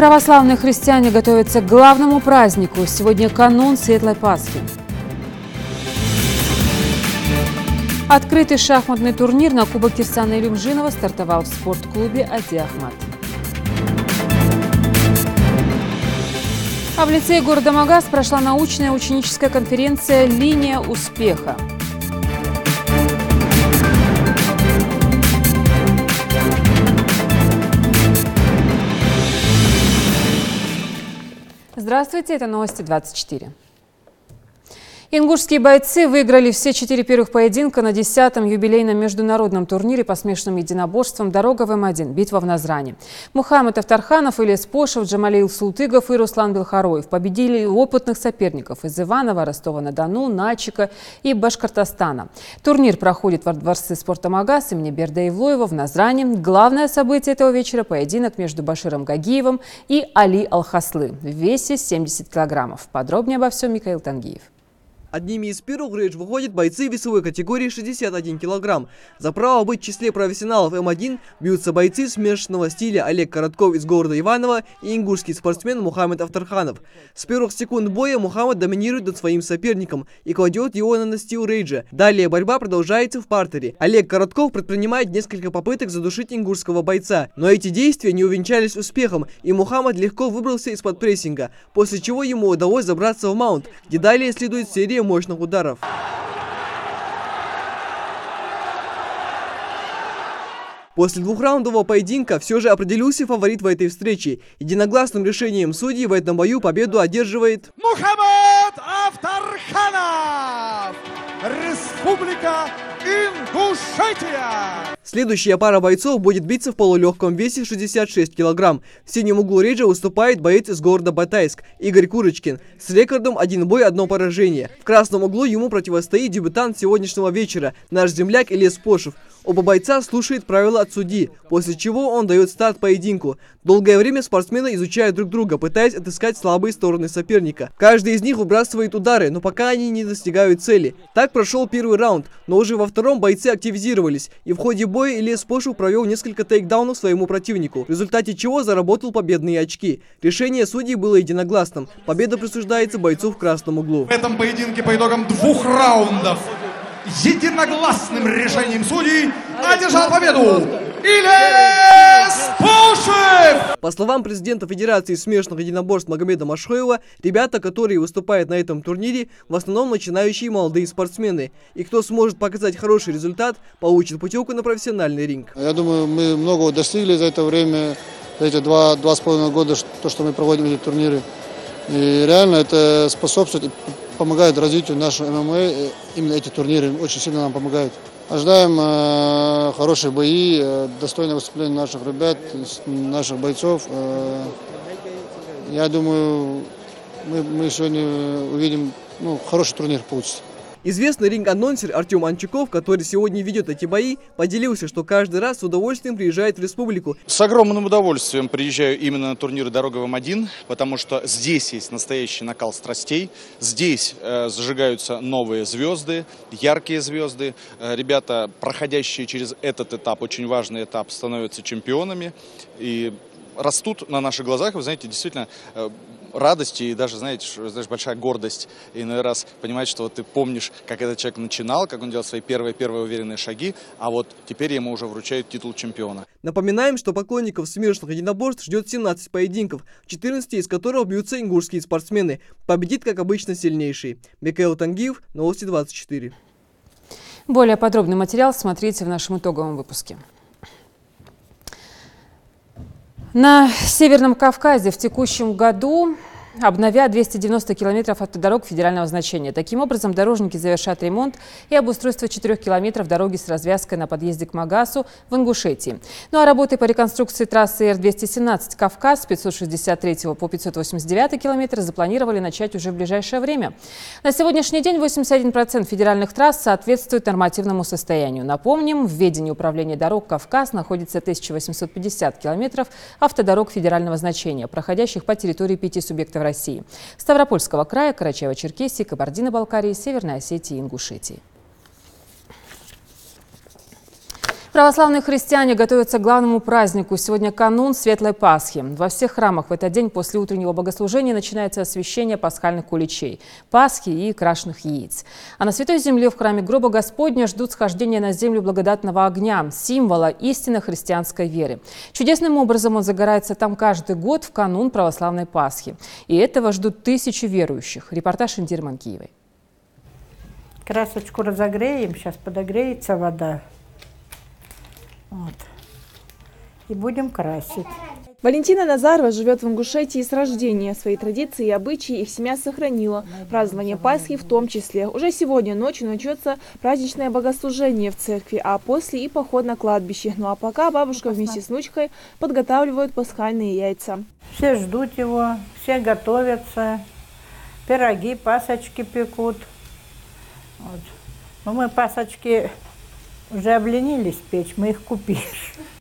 Православные христиане готовятся к главному празднику. Сегодня канун Светлой Пасхи. Открытый шахматный турнир на Кубок Кирсана Илюмжинова стартовал в спортклубе «Ади Ахмат». А в лицее города Магаз прошла научная ученическая конференция «Линия успеха». Здравствуйте, это новости 24. Ингушские бойцы выиграли все 4 первых поединка на 10-м юбилейном международном турнире по смешанным единоборствам «Дорога в М1. Битва в Назране». Мухаммед Автарханов, Ильяс Пошев, Джамалил Султыгов и Руслан Белхароев победили опытных соперников из Иванова, Ростова-на-Дону, Начика и Башкортостана. Турнир проходит во дворце спорта Магаз имени Берда Ивлоева в Назране. Главное событие этого вечера – поединок между Баширом Гагиевым и Али Алхаслы в весе 70 килограммов. Подробнее обо всем Микаил Тангиев. Одними из первых в рейдж выходят бойцы весовой категории 61 килограмм. За право быть в числе профессионалов М1 бьются бойцы смешанного стиля Олег Коротков из города Иваново и ингушский спортсмен Мухаммед Автарханов. С первых секунд боя Мухаммед доминирует над своим соперником и кладет его на настил рейджа. Далее борьба продолжается в партере. Олег Коротков предпринимает несколько попыток задушить ингушского бойца, но эти действия не увенчались успехом, и Мухаммед легко выбрался из-под прессинга, после чего ему удалось забраться в маунт, где далее следует серия мощных ударов. После двухраундового поединка все же определился фаворит в этой встрече. Единогласным решением судей в этом бою победу одерживает Мухаммед Автарханов, Республика Ингушетия. Следующая пара бойцов будет биться в полулегком весе 66 килограмм. В синем углу рейджа выступает боец из города Батайск Игорь Курочкин с рекордом 1 бой, 1 поражение. В красном углу ему противостоит дебютант сегодняшнего вечера, наш земляк Ильяс Пошев. Оба бойца слушают правила от судьи, после чего он дает старт поединку. Долгое время спортсмены изучают друг друга, пытаясь отыскать слабые стороны соперника. Каждый из них выбрасывает удары, но пока они не достигают цели. Так прошел первый раунд, но уже во втором бойцы активизировались, и в ходе боя Ильяс Пошев провел несколько тейкдаунов своему противнику, в результате чего заработал победные очки. Решение судей было единогласным. Победа присуждается бойцу в красном углу. В этом поединке по итогам 2 раундов единогласным решением судей одержал победу Ильяс Пошев! По словам президента Федерации смешанных единоборств Магомеда Машхоева, ребята, которые выступают на этом турнире, в основном начинающие молодые спортсмены. И кто сможет показать хороший результат, получит путевку на профессиональный ринг. Я думаю, мы многого достигли за это время, за эти 2,5 года, то, что мы проводим эти турниры. И реально это способствует и помогает развитию нашего ММА. Именно эти турниры очень сильно нам помогают. Ожидаем хорошие бои, достойное выступление наших ребят, наших бойцов. Я думаю, мы сегодня увидим, хороший турнир получится. Известный ринг-анонсер Артем Анчуков, который сегодня ведет эти бои, поделился, что каждый раз с удовольствием приезжает в республику. С огромным удовольствием приезжаю именно на турниры «Дорога в М1», потому что здесь есть настоящий накал страстей, здесь зажигаются новые звезды, яркие звезды. Ребята, проходящие через этот этап, очень важный этап, становятся чемпионами и растут на наших глазах. Вы знаете, действительно радости и даже, знаете, большая гордость. И иной раз понимать, что вот ты помнишь, как этот человек начинал, как он делал свои первые уверенные шаги, а вот теперь ему уже вручают титул чемпиона. Напоминаем, что поклонников смешанных единоборств ждет 17 поединков, 14 из которых бьются ингушские спортсмены. Победит, как обычно, сильнейший. Микаил Тангиев, новости 24. Более подробный материал смотрите в нашем итоговом выпуске. На Северном Кавказе в текущем году обновят 290 километров автодорог федерального значения. Таким образом, дорожники завершат ремонт и обустройство 4 километров дороги с развязкой на подъезде к Магазу в Ингушетии. Ну а работы по реконструкции трассы Р-217 Кавказ с 563 по 589 километр запланировали начать уже в ближайшее время. На сегодняшний день 81% федеральных трасс соответствует нормативному состоянию. Напомним, в ведении управления дорог Кавказ находится 1850 километров автодорог федерального значения, проходящих по территории 5 субъектов России: Ставропольского края, Карачаево-Черкесии, Кабардино-Балкарии, Северной Осетии и Ингушетии. Православные христиане готовятся к главному празднику. Сегодня канун Светлой Пасхи. Во всех храмах в этот день после утреннего богослужения начинается освящение пасхальных куличей, Пасхи и крашеных яиц. А на Святой Земле в храме Гроба Господня ждут схождения на землю благодатного огня, символа истинно христианской веры. Чудесным образом он загорается там каждый год в канун православной Пасхи. И этого ждут тысячи верующих. Репортаж Индиры Манкиевой. Красочку разогреем, сейчас подогреется вода. Вот. И будем красить. Валентина Назарова живет в Ингушетии с рождения. Свои традиции и обычаи их семья сохранила. Празднование Пасхи в том числе. Уже сегодня ночью начнется праздничное богослужение в церкви, а после и поход на кладбище. Ну а пока бабушка вместе с внучкой подготавливают пасхальные яйца. Все ждут его, все готовятся. Пироги, пасочки пекут. Вот. Но мы пасочки уже обленились печь, мы их купили.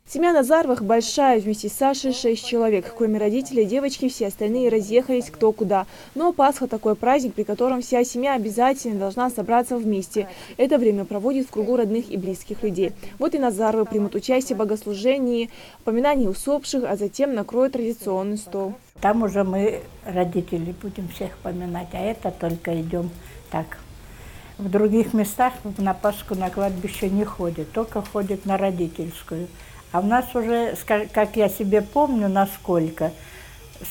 Семья Назаровых большая, вместе с Сашей 6 человек. Кроме родителей, девочки, все остальные разъехались кто куда. Но Пасха – такой праздник, при котором вся семья обязательно должна собраться вместе. Это время проводит в кругу родных и близких людей. Вот и Назаровы примут участие в богослужении, поминании усопших, а затем накроют традиционный стол. Там уже мы, родители, будем всех поминать, а это только идем так. В других местах на Пасху на кладбище не ходят, только ходят на родительскую. А у нас уже, как я себе помню, насколько,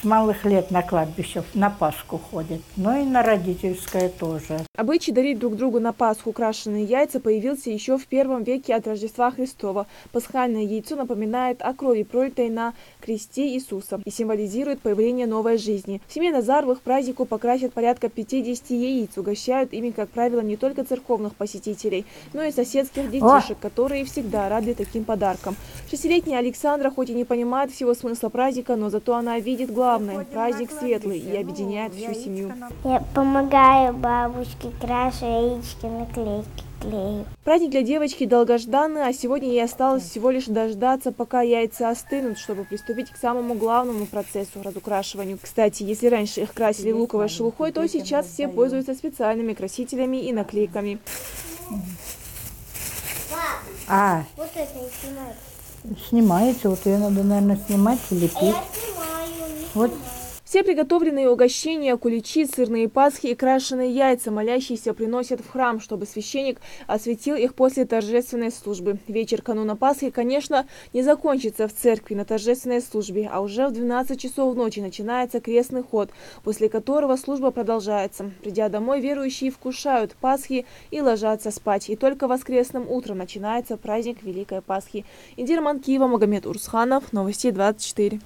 с малых лет на кладбище на Пасху ходят, но и на родительское тоже. Обычай дарить друг другу на Пасху крашеные яйца появился еще в I веке от Рождества Христова. Пасхальное яйцо напоминает о крови, пролитой на кресте Иисуса, и символизирует появление новой жизни. В семье Назаровых празднику покрасят порядка 50 яиц. Угощают ими, как правило, не только церковных посетителей, но и соседских детишек, которые всегда рады таким подаркам. 6-летняя Александра хоть и не понимает всего смысла праздника, но зато она видит главное – праздник светлый и объединяет всю семью. Я помогаю бабушке, крашу яички, наклейки клею. Праздник для девочки долгожданный, а сегодня ей осталось всего лишь дождаться, пока яйца остынут, чтобы приступить к самому главному процессу – разукрашиванию. Кстати, если раньше их красили луковой шелухой, то сейчас все пользуются специальными красителями и наклейками. Вот это и снимается. Снимается, вот ее надо, наверное, снимать и лепить. Вот. Все приготовленные угощения, куличи, сырные пасхи и крашеные яйца молящиеся приносят в храм, чтобы священник осветил их после торжественной службы. Вечер кануна Пасхи, конечно, не закончится в церкви на торжественной службе, а уже в 12 часов ночи начинается крестный ход, после которого служба продолжается. Придя домой, верующие вкушают Пасхи и ложатся спать. И только воскресным утром начинается праздник Великой Пасхи. Индира Манкиева, Магомед Урсханов, Новости 24.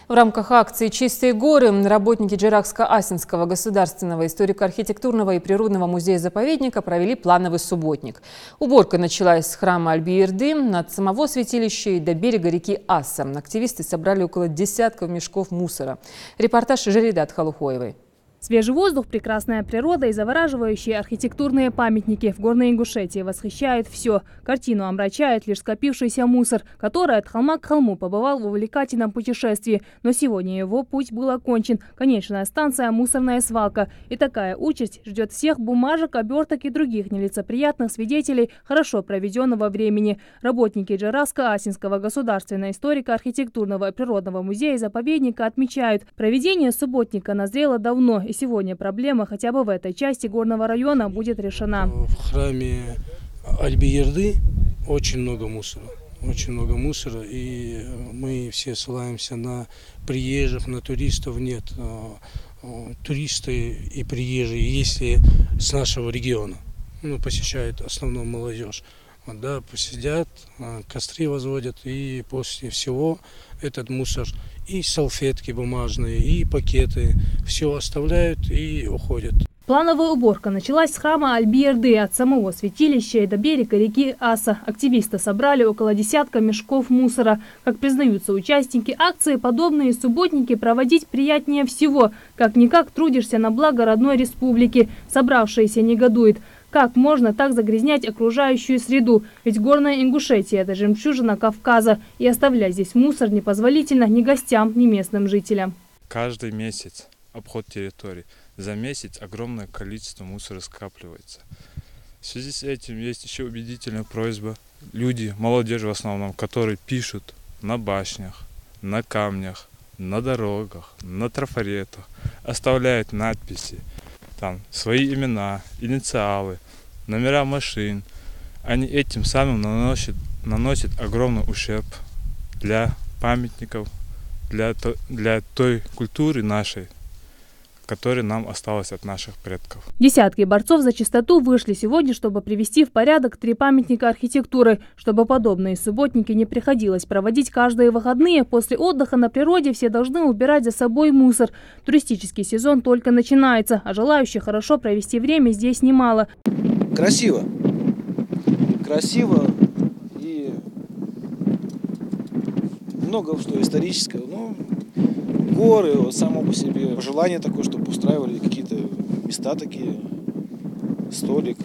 В рамках акции «Чистые горы» работники Джеракско-Асинского государственного историко-архитектурного и природного музея-заповедника провели плановый субботник. Уборка началась с храма Аль-Биерды, от самого святилища и до берега реки Аса. Активисты собрали около десятков мешков мусора. Репортаж Жеридат Халухоевой. Свежий воздух, прекрасная природа и завораживающие архитектурные памятники в Горной Ингушетии восхищают все. Картину омрачает лишь скопившийся мусор, который от холма к холму побывал в увлекательном путешествии. Но сегодня его путь был окончен. Конечная станция – мусорная свалка. И такая участь ждет всех бумажек, оберток и других нелицеприятных свидетелей хорошо проведенного времени. Работники Джеракско-Асинского государственного историко-архитектурного и природного музея-заповедника отмечают, проведение субботника назрело давно. И сегодня проблема хотя бы в этой части горного района будет решена. В храме Аль-Биерды очень много мусора. Очень много мусора. И мы все ссылаемся на приезжих, на туристов. Нет. Туристы и приезжие, если с нашего региона, посещают в основном молодежь. Да, посидят, костры возводят, и после всего этот мусор, и салфетки бумажные, и пакеты, все оставляют и уходят. Плановая уборка началась с храма Аль-Биерды, от самого святилища и до берега реки Аса. Активисты собрали около десятка мешков мусора. Как признаются участники акции, подобные субботники проводить приятнее всего. Как-никак трудишься на благо родной республики. Собравшиеся негодуют. Как можно так загрязнять окружающую среду? Ведь Горная Ингушетия – это жемчужина Кавказа. И оставлять здесь мусор непозволительно ни гостям, ни местным жителям. Каждый месяц обход территории. За месяц огромное количество мусора скапливается. В связи с этим есть еще убедительная просьба люди, молодежь в основном, которые пишут на башнях, на камнях, на дорогах, на трафаретах, оставляют надписи, там свои имена, инициалы, номера машин. Они этим самым наносят огромный ущерб для памятников, для той культуры нашей, которая нам осталась от наших предков. Десятки борцов за чистоту вышли сегодня, чтобы привести в порядок 3 памятника архитектуры. Чтобы подобные субботники не приходилось проводить каждые выходные, после отдыха на природе все должны убирать за собой мусор. Туристический сезон только начинается, а желающих хорошо провести время здесь немало. Красиво. Красиво и много что исторического. Ну, горы, вот, само по себе. Желание такое, чтобы устраивали какие-то места такие, столик,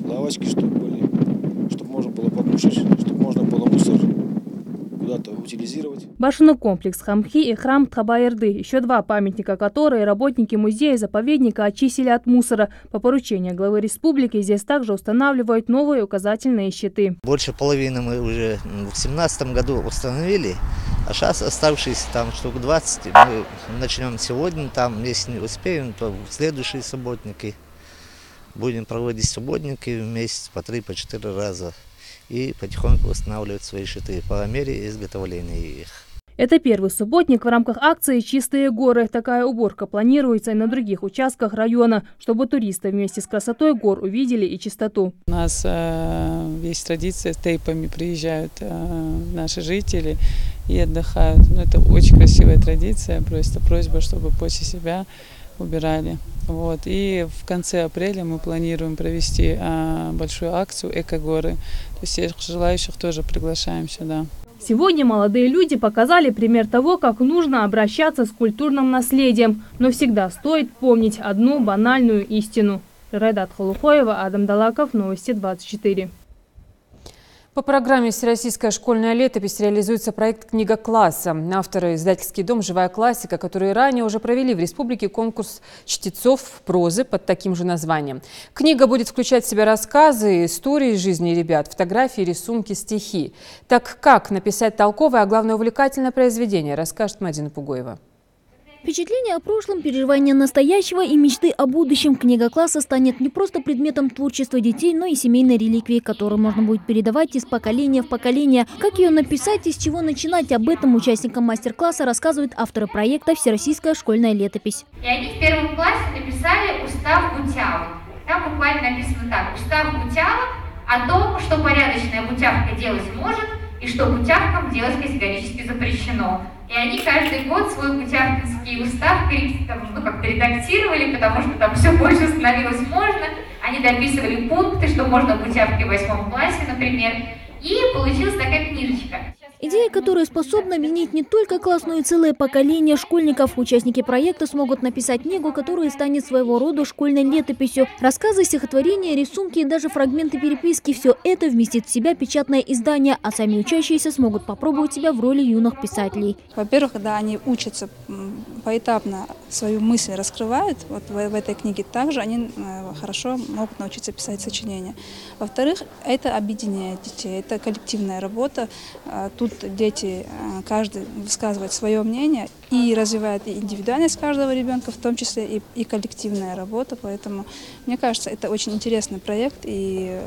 лавочки, чтобы были, чтобы можно было покушать, чтобы можно было мусор куда-то утилизировать. Башенный комплекс Хамхи и храм Тхабаерды – еще 2 памятника, которые работники музея-заповедника очистили от мусора. По поручению главы республики здесь также устанавливают новые указательные щиты. Больше половины мы уже в 2017 году установили, а сейчас оставшиеся там штук 20 мы начнем сегодня, там, если не успеем, то в следующие субботники будем проводить субботники в месяц по 3-4 раза. И потихоньку восстанавливать свои щиты по мере изготовления их. Это первый субботник в рамках акции «Чистые горы». Такая уборка планируется и на других участках района, чтобы туристы вместе с красотой гор увидели и чистоту. У нас есть традиция, с тейпами приезжают наши жители и отдыхают. Но это очень красивая традиция, просто просьба, чтобы после себя убирали. Вот. И в конце апреля мы планируем провести большую акцию «Эко-горы». То есть всех желающих тоже приглашаем сюда. Сегодня молодые люди показали пример того, как нужно обращаться с культурным наследием. Но всегда стоит помнить одну банальную истину. Райдат Холухоева, Адам Далаков, Новости 24. По программе «Всероссийская школьная летопись» реализуется проект «Книга класса». Авторы издательский дом «Живая классика», которые ранее уже провели в республике конкурс чтецов прозы под таким же названием. Книга будет включать в себя рассказы, истории жизни ребят, фотографии, рисунки, стихи. Так как написать толковое, а главное увлекательное произведение, расскажет Мадина Пугоева. Впечатления о прошлом, переживания настоящего и мечты о будущем. Книга класса станет не просто предметом творчества детей, но и семейной реликвией, которую можно будет передавать из поколения в поколение. Как ее написать и с чего начинать, об этом участникам мастер-класса рассказывают авторы проекта «Всероссийская школьная летопись». И они в первом классе написали устав Бутявы. Там буквально написано так: устав Бутявы о том, что порядочная бутявка делать может и что бутявкам делать категорически запрещено. И они каждый год свой бутявкинский устав как-то редактировали, потому что там все больше становилось можно. Они дописывали пункты, что можно бутявке в 8 классе, например. И получилась такая книжечка. Идея, которая способна объединить не только класс, но и целое поколение школьников. Участники проекта смогут написать книгу, которая станет своего рода школьной летописью. Рассказы, стихотворения, рисунки и даже фрагменты переписки – все это вместит в себя печатное издание, а сами учащиеся смогут попробовать себя в роли юных писателей. Во-первых, когда они учатся поэтапно, свою мысль раскрывают вот в этой книге, также они хорошо могут научиться писать сочинения. Во-вторых, это объединяет детей, это коллективная работа. Тут дети, каждый высказывает свое мнение и развивает и индивидуальность каждого ребенка, в том числе и коллективная работа. Поэтому, мне кажется, это очень интересный проект, и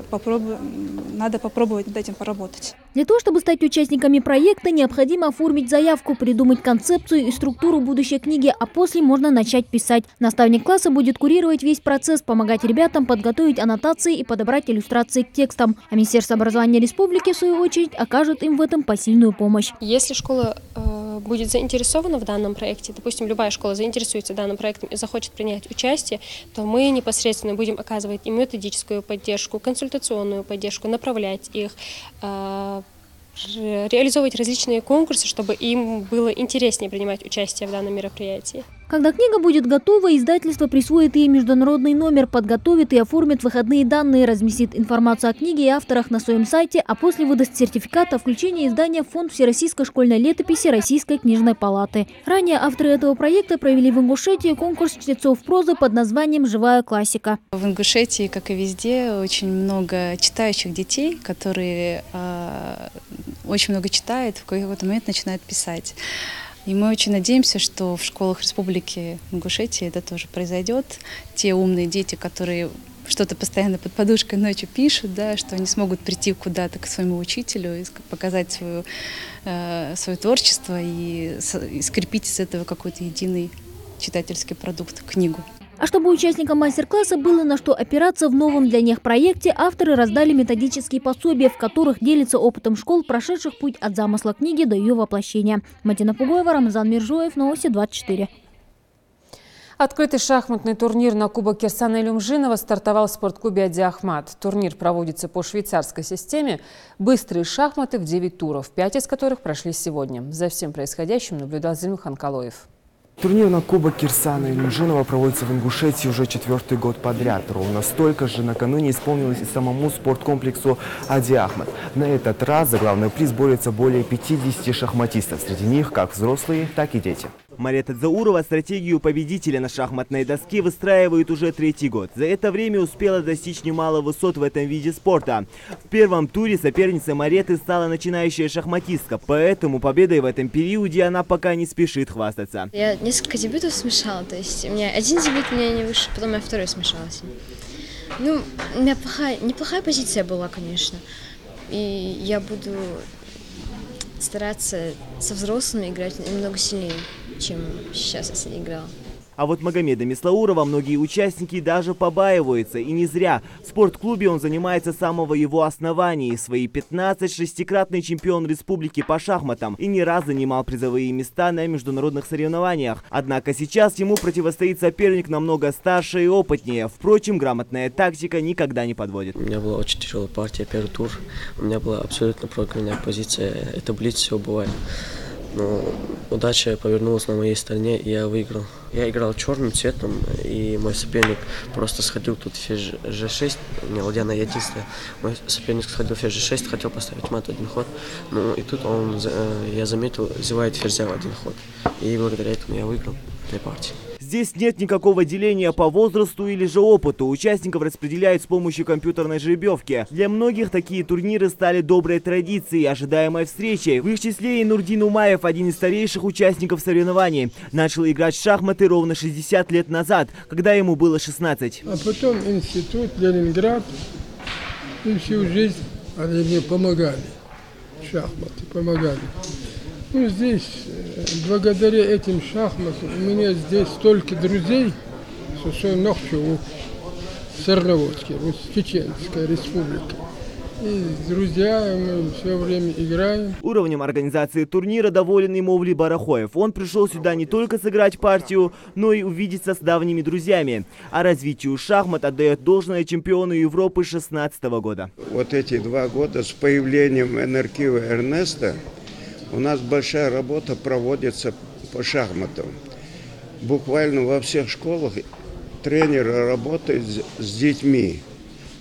надо попробовать над этим поработать. Для того, чтобы стать участниками проекта, необходимо оформить заявку, придумать концепцию и структуру будущей книги, а после можно начать писать. Наставник класса будет курировать весь процесс, помогать ребятам подготовить аннотации и подобрать иллюстрации к текстам. А Министерство образования республики, в свою очередь, окажет им в этом посильную помощь. Если школа будет заинтересована в данном проекте, допустим, любая школа заинтересуется данным проектом и захочет принять участие, то мы непосредственно будем оказывать им методическую поддержку, консультационную поддержку, направлять их, реализовывать различные конкурсы, чтобы им было интереснее принимать участие в данном мероприятии. Когда книга будет готова, издательство присвоит ей международный номер, подготовит и оформит выходные данные, разместит информацию о книге и авторах на своем сайте, а после выдаст сертификат о включении издания в фонд Всероссийской школьной летописи Российской книжной палаты. Ранее авторы этого проекта провели в Ингушетии конкурс чтецов прозы под названием «Живая классика». В Ингушетии, как и везде, очень много читающих детей, которые очень много читают, в какой-то момент начинают писать. И мы очень надеемся, что в школах Республики Ингушетия это тоже произойдет. Те умные дети, которые что-то постоянно под подушкой ночью пишут, да, что они смогут прийти куда-то к своему учителю и показать свое творчество и скрепить из этого какой-то единый читательский продукт, книгу. А чтобы участникам мастер-класса было на что опираться в новом для них проекте, авторы раздали методические пособия, в которых делятся опытом школ, прошедших путь от замысла книги до ее воплощения. Мадина Пугоева, Рамзан Миржоев, Новости 24. Открытый шахматный турнир на Кубок Кирсана Илюмжинова стартовал в спортклубе «Ади Ахмат». Турнир проводится по швейцарской системе. Быстрые шахматы в 9 туров, 5 из которых прошли сегодня. За всем происходящим наблюдал Зельмхан Калоев. Турнир на Кубок Кирсана Илюмжинова проводится в Ингушетии уже 4-й год подряд. Ровно столько же накануне исполнилось и самому спорткомплексу «Ади Ахмат». На этот раз за главный приз борются более 50 шахматистов. Среди них как взрослые, так и дети. Марета Заурова стратегию победителя на шахматной доске выстраивает уже 3-й год. За это время успела достичь немало высот в этом виде спорта. В первом туре соперницей Мареты стала начинающая шахматистка, поэтому победой в этом периоде она пока не спешит хвастаться. Я несколько дебютов смешала, то есть у меня один дебют меня не вышел, потом я второй смешалась. Ну, у меня неплохая позиция была, конечно, и я буду стараться со взрослыми играть немного сильнее, чем сейчас, если играла. А вот Магомеда Мислаурова многие участники даже побаиваются. И не зря. В спортклубе он занимается с самого его основания. Свои 15 шестикратный чемпион республики по шахматам. И не раз занимал призовые места на международных соревнованиях. Однако сейчас ему противостоит соперник намного старше и опытнее. Впрочем, грамотная тактика никогда не подводит. У меня была очень тяжелая партия, первый тур. У меня была абсолютно проигранная позиция. Это блиц, все бывает. Но удача повернулась на моей стороне, и я выиграл. Я играл черным цветом, и мой соперник просто сходил тут ферзь g6. У меня ладья на единственное. Мой соперник сходил ферзь g6, хотел поставить мат один ход. Ну и тут я заметил, взевает ферзя в один ход. И благодаря этому я выиграл этой партии. Здесь нет никакого деления по возрасту или же опыту. Участников распределяют с помощью компьютерной жеребьевки. Для многих такие турниры стали доброй традицией, ожидаемой встречей. В их числе и Нурдин Умаев, один из старейших участников соревнований. Начал играть в шахматы ровно 60 лет назад, когда ему было 16. А потом институт, Ленинград. И всю жизнь они мне помогали. Шахматы помогали. Ну, здесь, благодаря этим шахматам, у меня здесь столько друзей, что ночью в Свердловске, в Чеченской республике. И с друзьями мы все время играем. Уровнем организации турнира доволен и Мовли Барахоев. Он пришел сюда не только сыграть партию, но и увидеться с давними друзьями. А развитию шахмат отдает должное чемпиону Европы 2016 года. Вот эти 2 года с появлением Энеркива Эрнеста у нас большая работа проводится по шахматам. Буквально во всех школах тренеры работают с детьми.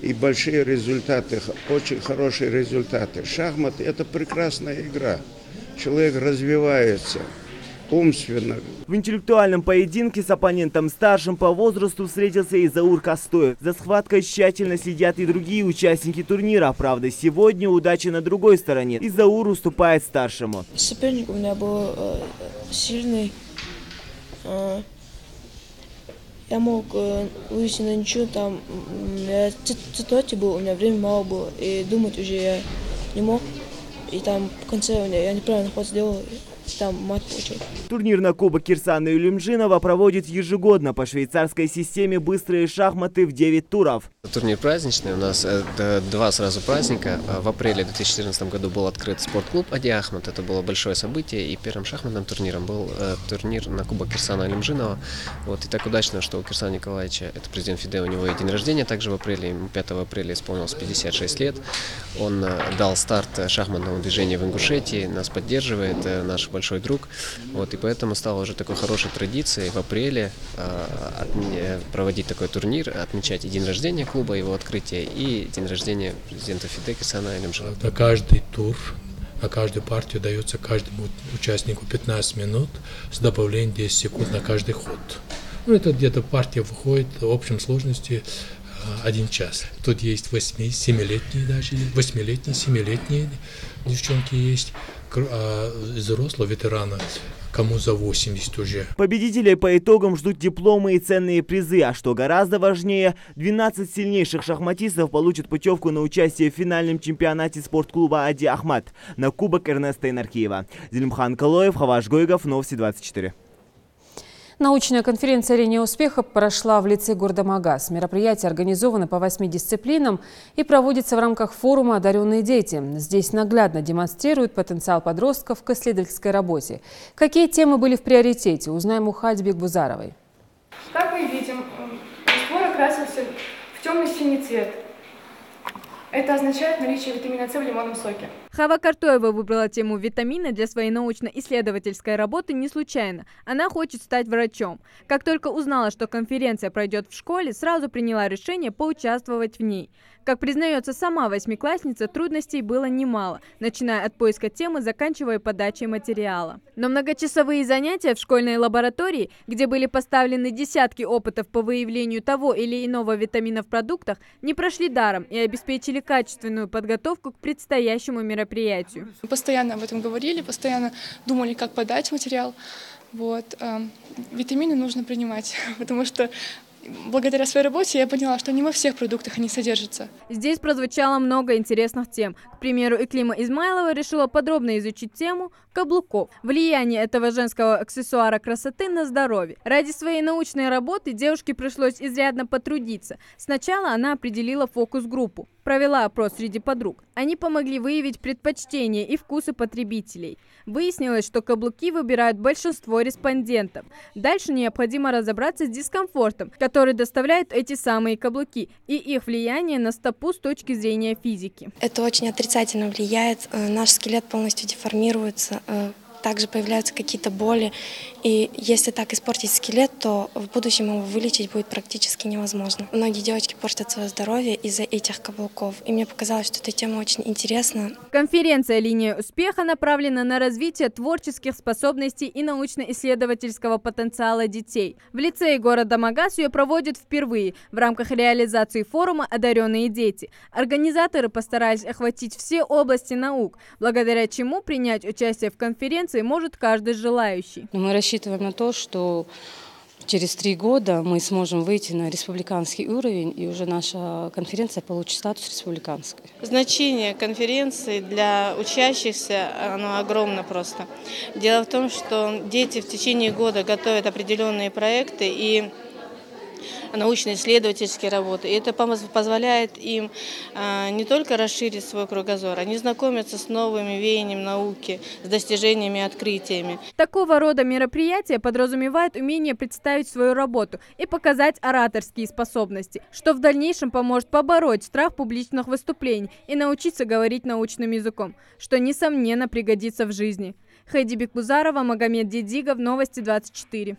И большие результаты, очень хорошие результаты. Шахматы – это прекрасная игра. Человек развивается умственно. В интеллектуальном поединке с оппонентом старшим по возрасту встретился и Заур Кастоев. За схваткой тщательно следят и другие участники турнира. Правда, сегодня удача на другой стороне. И Заур уступает старшему. Соперник у меня был сильный. Я мог вывести на ничью, там я в ситуации был, у меня времени мало было, и думать уже я не мог. И там в конце я неправильно ход сделал, и там мат получил. Турнир на Кубок Кирсана Илюмжинова проводит ежегодно по швейцарской системе быстрые шахматы в 9 туров. Турнир праздничный, у нас два сразу праздника. В апреле 2014 году был открыт спортклуб «Ади Ахмат». Это было большое событие, и первым шахматным турниром был турнир на Кубок Кирсана Алимжинова. Вот, и так удачно, что у Кирсана Николаевича, это президент ФИДЕ, у него и день рождения также в апреле, ему 5 апреля исполнилось 56 лет. Он дал старт шахматному движению в Ингушетии, нас поддерживает, наш большой друг. Вот, и поэтому стало уже такой хорошей традицией в апреле проводить такой турнир, отмечать и день рождения клуба, его открытие, и день рождения президента ФИДЕ Кирсана Алимжинова. На каждый тур, на каждую партию дается каждому участнику 15 минут с добавлением 10 секунд на каждый ход. Ну, это где-то партия выходит в общем сложности 1 час. Тут есть 8-7-летние даже, 8-летние, 7-летние девчонки есть, а взрослые ветераны, кому за 80 уже. Победителей по итогам ждут дипломы и ценные призы, а что гораздо важнее, 12 сильнейших шахматистов получат путевку на участие в финальном чемпионате спортклуба «Ади Ахмат» на Кубок Эрнеста Инаркиева. Зелимхан Калоев, Хаваш Гойгов, Новости 24. Научная конференция «Линия успеха» прошла в лицее города Магаз. Мероприятие организовано по 8 дисциплинам и проводится в рамках форума «Одаренные дети». Здесь наглядно демонстрируют потенциал подростков к исследовательской работе. Какие темы были в приоритете, узнаем у Хади Бекбузаровой. Как мы видим, раствор окрасился в темно-синий цвет. Это означает наличие витамина С в лимонном соке. Хава Картоева выбрала тему витамина для своей научно-исследовательской работы не случайно. Она хочет стать врачом. Как только узнала, что конференция пройдет в школе, сразу приняла решение поучаствовать в ней. Как признается сама восьмиклассница, трудностей было немало, начиная от поиска темы, заканчивая подачей материала. Но многочасовые занятия в школьной лаборатории, где были поставлены десятки опытов по выявлению того или иного витамина в продуктах, не прошли даром и обеспечили качественную подготовку к предстоящему мероприятию. Мы постоянно об этом говорили, постоянно думали, как подать материал. Вот. Витамины нужно принимать, потому что благодаря своей работе я поняла, что не во всех продуктах они содержатся. Здесь прозвучало много интересных тем. К примеру, Иклима Измайлова решила подробно изучить тему каблуков. Влияние этого женского аксессуара красоты на здоровье. Ради своей научной работы девушке пришлось изрядно потрудиться. Сначала она определила фокус-группу. Провела опрос среди подруг. Они помогли выявить предпочтения и вкусы потребителей. Выяснилось, что каблуки выбирают большинство респондентов. Дальше необходимо разобраться с дискомфортом, который доставляют эти самые каблуки, и их влияние на стопу с точки зрения физики. Это очень отрицательно влияет. Наш скелет полностью деформируется. Также появляются какие-то боли. И если так испортить скелет, то в будущем его вылечить будет практически невозможно. Многие девочки портят свое здоровье из-за этих каблуков. И мне показалось, что эта тема очень интересна. Конференция «Линия успеха» направлена на развитие творческих способностей и научно-исследовательского потенциала детей. В лицее города Магаз ее проводят впервые в рамках реализации форума «Одаренные дети». Организаторы постарались охватить все области наук, благодаря чему принять участие в конференции может каждый желающий. Мы рассчитываем на то, что через 3 года мы сможем выйти на республиканский уровень, и уже наша конференция получит статус республиканской. Значение конференции для учащихся, оно огромно просто. Дело в том, что дети в течение года готовят определенные проекты и научно-исследовательские работы. И это позволяет им не только расширить свой кругозор, они знакомятся с новыми веяниями науки, с достижениями и открытиями. Такого рода мероприятия подразумевают умение представить свою работу и показать ораторские способности, что в дальнейшем поможет побороть страх публичных выступлений и научиться говорить научным языком, что, несомненно, пригодится в жизни. Хади Бекбузарова, Магомед Дедигов, Новости 24.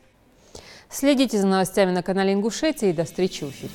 Следите за новостями на канале Ингушетии и до встречи в эфире.